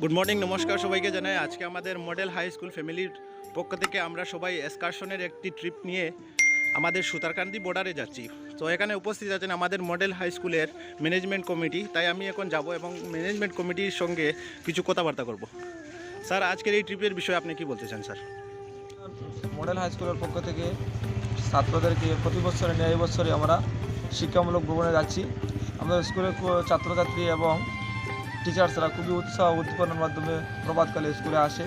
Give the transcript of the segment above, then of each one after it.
Good morning, নমস্কার সবাইকে জানাই। আজকে আমাদের মডেল হাই স্কুল ফ্যামিলির পক্ষ থেকে আমরা সবাই এক্সকারশনের একটি ট্রিপ নিয়ে আমাদের সুতারকান্দি বর্ডারে যাচ্ছি। তো এখানে উপস্থিত আছেন আমাদের মডেল হাই স্কুলের ম্যানেজমেন্ট কমিটি। তাই আমি এখন যাব এবং ম্যানেজমেন্ট কমিটির সঙ্গে কিছু কথাবার্তা করব। স্যার, আজকের এই ট্রিপের বিষয়ে আপনি কি বলতে চান স্যার? মডেল হাই স্কুলের পক্ষ থেকে ছাত্রদেরকে প্রতি বছরে ন্যায় বছরে আমরা শিক্ষামূলক ভ্রমণে যাচ্ছি। আমাদের স্কুলের ছাত্রছাত্রী এবং টিচার্সরা খুবই উৎসাহ উদ্দীপনার মাধ্যমে প্রভাতকালে স্কুলে আসে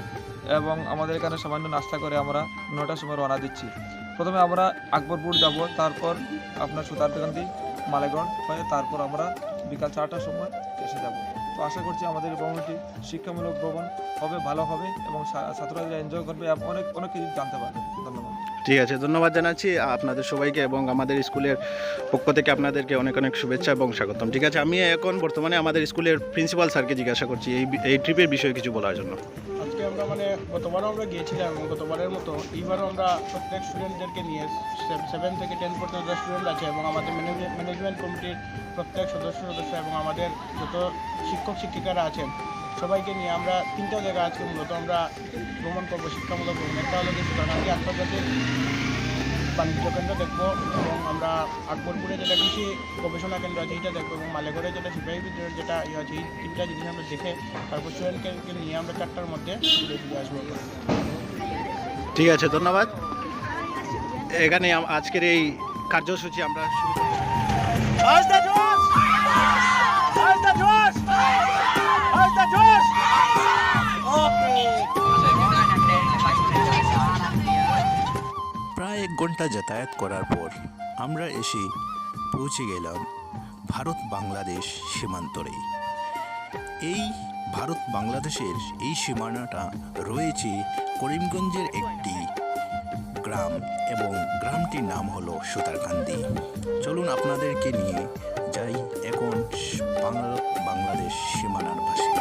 এবং আমাদের এখানে সামান্য নাস্তা করে আমরা 9টার সময় রওনা দিচ্ছি। প্রথমে আমরা আকবরপুর যাব, তারপর আপনার সুতারকান্দি মালেগঞ্জ হয়ে তারপর আমরা বিকাল 4টার সময় এসে যাব। তো আশা করছি আমাদের এই ভ্রমণটি শিক্ষামূলক ভ্রমণ হবে, ভালো হবে এবং ছাত্ররা এনজয় করবে এবং অনেক অনেক কিছু জানতে পারবে। ধন্যবাদ। ঠিক আছে, ধন্যবাদ জানাচ্ছি আপনাদের সবাইকে এবং আমাদের স্কুলের পক্ষ থেকে আপনাদেরকে অনেক অনেক শুভেচ্ছা এবং স্বাগতম। ঠিক আছে, আমি এখন বর্তমানে আমাদের স্কুলের প্রিন্সিপাল স্যারকে জিজ্ঞাসা করছি এই ট্রিপের বিষয়ে কিছু বলার জন্য। আজকে আমরা গতবারও আমরা গিয়েছিলাম এবং গতবারের মতো এইবারও আমরা প্রত্যেক স্টুডেন্টদেরকে নিয়ে 7 থেকে 10 পর্যন্ত স্টুডেন্ট আছে এবং আমাদের ম্যানেজমেন্ট কমিটির প্রত্যেক সদস্য এবং আমাদের যত শিক্ষক শিক্ষিকারা আছেন সবাইকে নিয়ে আমরা 3টা জায়গা আজকে মূলত আমরা ভ্রমণ করবো, শিক্ষামূলক ভ্রমণ। একটা হলো যে সুতারকান্দি আন্তর্জাতিক বাণিজ্য কেন্দ্র দেখবো এবং আমরা আকবরপুরে যেটা কৃষি গবেষণা কেন্দ্র আছে এইটা দেখবো এবং মালেগড়ে যেটা সিপাহী বিদ্রোহের যেটা আছে, এই 3টা জিনিস আমরা দেখে তারপর স্টুডেন্টকে নিয়ে আমরা 4টার মধ্যে ফিরে আসবো। ঠিক আছে, ধন্যবাদ। এখানে আজকের এই কার্যসূচি আমরা শুরু করছি। প্রায় 1 ঘন্টা যাতায়াত করার পর আমরা এসে পৌঁছে গেলাম ভারত বাংলাদেশ সীমান্তরে। এই ভারত বাংলাদেশের এই সীমানাটা রয়েছে করিমগঞ্জের একটি গ্রাম এবং গ্রামটির নাম হলো সুতারকান্দি। চলুন আপনাদেরকে নিয়ে যাই এখন ভারত বাংলাদেশ সীমানার পাশে।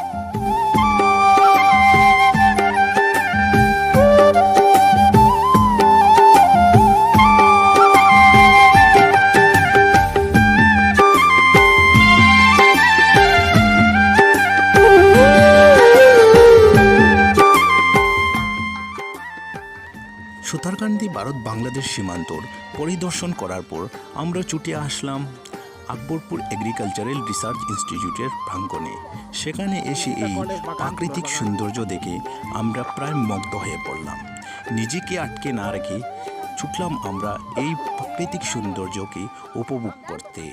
সুতারকান্দি ভারত বাংলাদেশ সীমান্তর পরিদর্শন করার পর আমরা ছুটে আসলাম আকবরপুর এগ্রিকালচারাল রিসার্চ ইনস্টিটিউটের প্রাঙ্গণে। সেখানে এসে এই প্রাকৃতিক সৌন্দর্য দেখে আমরা প্রায় মুগ্ধ হয়ে পড়লাম। নিজেকে আটকে না রেখে ছুটলাম আমরা এই প্রাকৃতিক সৌন্দর্যকে উপভোগ করতে।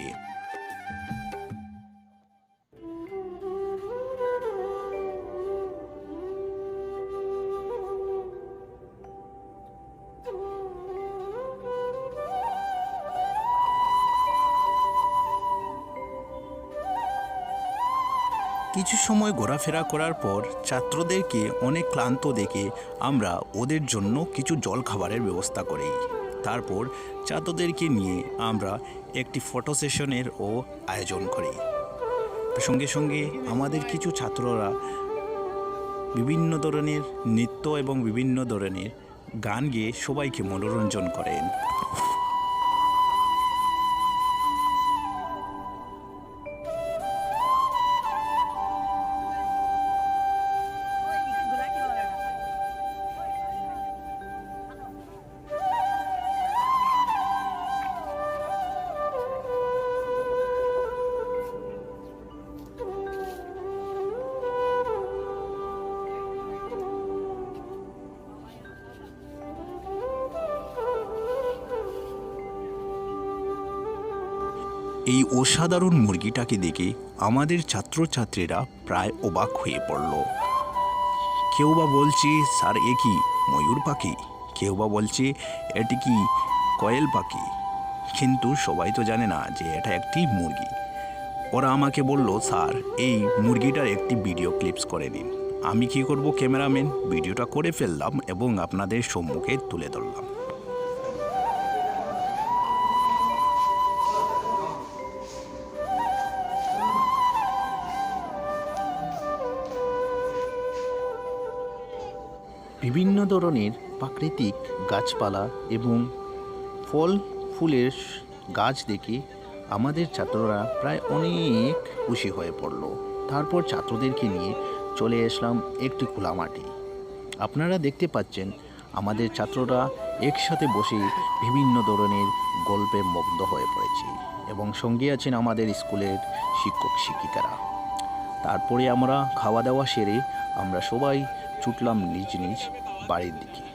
কিছু সময় ঘোরাফেরা করার পর ছাত্রদেরকে অনেক ক্লান্ত দেখে আমরা ওদের জন্য কিছু জল খাবারের ব্যবস্থা করি। তারপর ছাত্রদেরকে নিয়ে আমরা একটি ফটো সেশনেরও আয়োজন করি। সঙ্গে সঙ্গে আমাদের কিছু ছাত্ররা বিভিন্ন ধরনের নৃত্য এবং বিভিন্ন ধরনের গান গেয়ে সবাইকে মনোরঞ্জন করেন। এই অসাধারণ মুরগিটাকে দেখে আমাদের ছাত্রছাত্রীরা প্রায় অবাক হয়ে পড়ল। কেউ বা বলছে, স্যার এ কি ময়ূর পাখি? কেউ বা বলছে এটি কি কয়েল পাখি? কিন্তু সবাই তো জানে না যে এটা একটি মুরগি। ওরা আমাকে বলল, স্যার এই মুরগিটার একটি ভিডিও ক্লিপস করে দিন। আমি কি করব, ক্যামেরাম্যান ভিডিওটা করে ফেললাম এবং আপনাদের সম্মুখে তুলে ধরলাম। বিভিন্ন ধরনের প্রাকৃতিক গাছপালা এবং ফল ফুলের গাছ দেখে আমাদের ছাত্ররা প্রায় অনেক খুশি হয়ে পড়ল। তারপর ছাত্রদেরকে নিয়ে চলে আসলাম একটি খোলা মাঠে। আপনারা দেখতে পাচ্ছেন আমাদের ছাত্ররা একসাথে বসে বিভিন্ন ধরনের গল্পে মুগ্ধ হয়ে পড়েছে এবং সঙ্গে আছেন আমাদের স্কুলের শিক্ষক শিক্ষিকারা। তারপরে আমরা খাওয়া দাওয়া সেরে আমরা সবাই ছুটলাম নিজ নিজ বাড়ির দিকে।